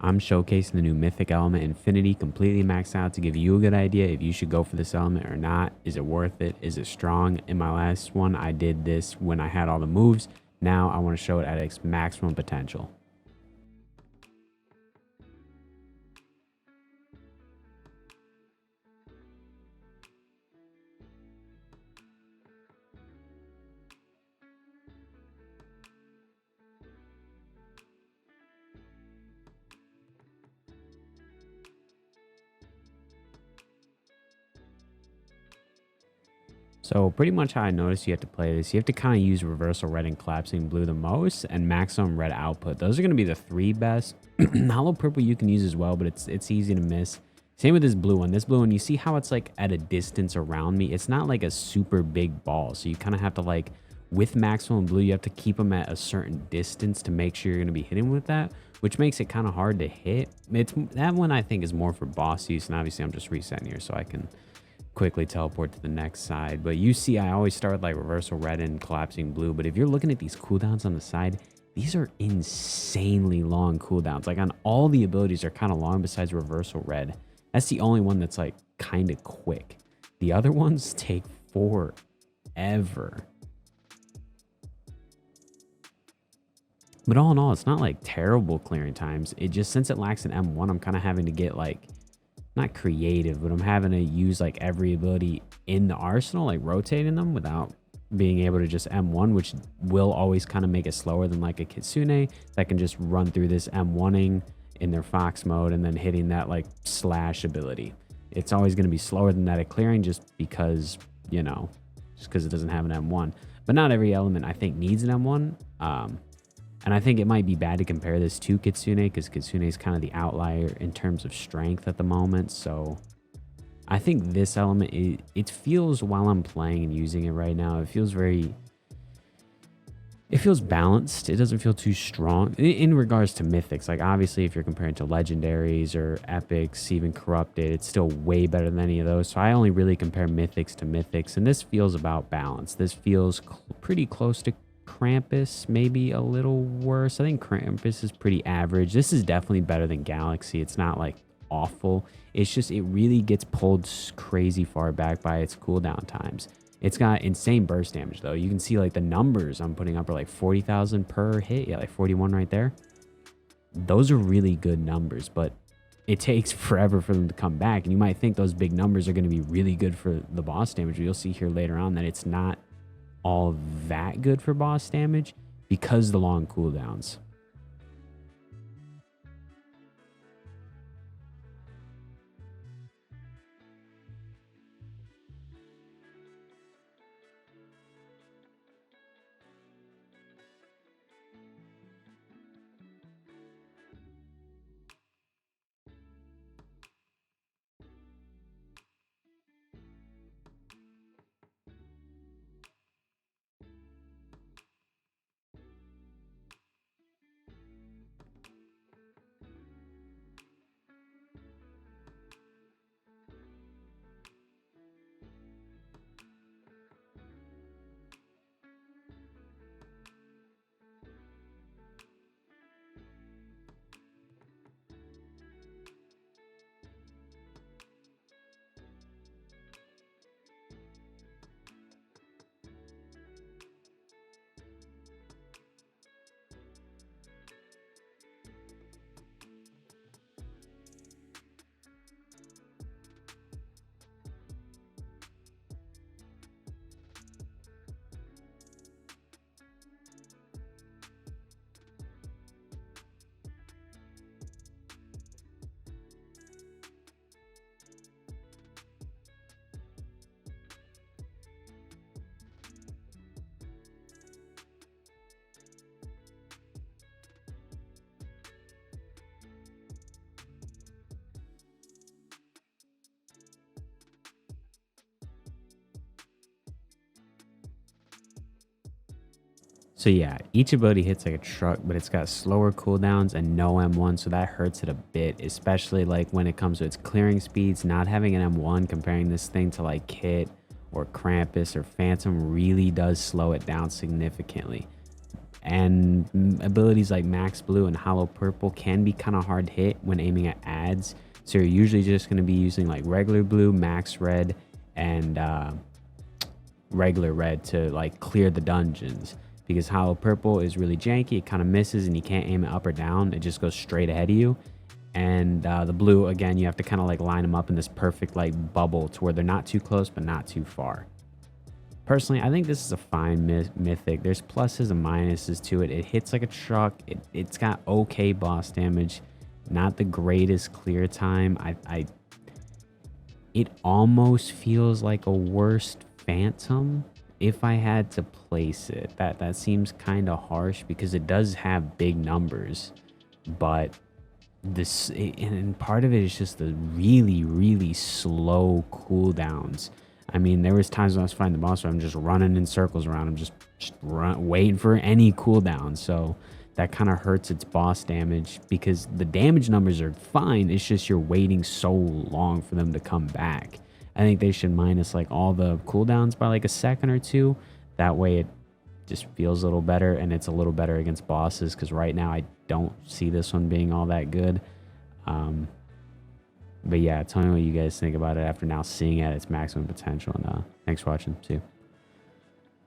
I'm showcasing the new Mythic element Infinity completely maxed out to give you a good idea if you should go for this element or not. Is it worth it? Is it strong? In my last one, I did this when I had all the moves. Now I want to show it at its maximum potential. So pretty much how I noticed you have to play this, you have to kind of use reversal red and collapsing blue the most and maximum red output. Those are going to be the three best. Hollow purple you can use as well, but it's easy to miss. Same with this blue one. This blue one, you see how it's like at a distance around me. It's not like a super big ball. So you kind of have to like, with maximum blue, you have to keep them at a certain distance to make sure you're going to be hitting with that, which makes it kind of hard to hit. That one I think is more for boss use. And obviously I'm just resetting here so I can quickly teleport to the next side. But you see I always start with like reversal red and collapsing blue. But if you're looking at these cooldowns on the side, these are insanely long cooldowns. Like on all the abilities are kind of long besides reversal red. That's the only one that's like kind of quick. The other ones take forever. But all in all, it's not like terrible clearing times. It just, since it lacks an M1, I'm kind of having to get like, not creative, but I'm having to use like every ability in the arsenal, like rotating them without being able to just M1, which will always kind of make it slower than like a Kitsune that can just run through this M1ing in their Fox mode and then hitting that like slash ability. It's always going to be slower than that at clearing just because, you know, just because it doesn't have an M1. But not every element I think needs an M1. And I think it might be bad to compare this to Kitsune because Kitsune is kind of the outlier in terms of strength at the moment. So I think this element, it feels, while I'm playing and using it right now, it feels balanced. It doesn't feel too strong in regards to mythics. Like obviously if you're comparing to legendaries or epics, even corrupted, it's still way better than any of those. So I only really compare mythics to mythics, and this feels about balance. This feels pretty close to Krampus, maybe a little worse. I think Krampus is pretty average. This is definitely better than Galaxy. It's not like awful. It's just it really gets pulled crazy far back by its cooldown times. It's got insane burst damage though. You can see like the numbers I'm putting up are like 40,000 per hit. Yeah, like 41 right there. Those are really good numbers, but it takes forever for them to come back. And you might think those big numbers are going to be really good for the boss damage. You'll see here later on that it's not all that good for boss damage because of the long cooldowns. So yeah, each ability hits like a truck, but it's got slower cooldowns and no M1, so that hurts it a bit, especially like when it comes to its clearing speeds. Not having an M1, comparing this thing to like Kit or Krampus or Phantom, really does slow it down significantly. And abilities like Max Blue and Hollow Purple can be kind of hard hit when aiming at ads. So you're usually just going to be using like regular blue, max red, and regular red to like clear the dungeons. Because Hollow Purple is really janky. It kind of misses and you can't aim it up or down. It just goes straight ahead of you. And the blue, again, you have to kind of like line them up in this perfect like bubble to where they're not too close but not too far. Personally, I think this is a fine mythic. There's pluses and minuses to it. It hits like a truck. It's got okay boss damage. Not the greatest clear time. It almost feels like a worst Phantom if I had to place it. That seems kind of harsh because it does have big numbers, but and part of it is just the really slow cooldowns. I mean, there was times when I was fighting the boss where I'm just running in circles around him, just waiting for any cooldown. So that kind of hurts its boss damage because the damage numbers are fine. It's just you're waiting so long for them to come back. I think they should minus like all the cooldowns by like a second or two. That way it just feels a little better and it's a little better against bosses, because right now I don't see this one being all that good. But yeah, tell me what you guys think about it after now seeing it at its maximum potential. And thanks for watching. See you.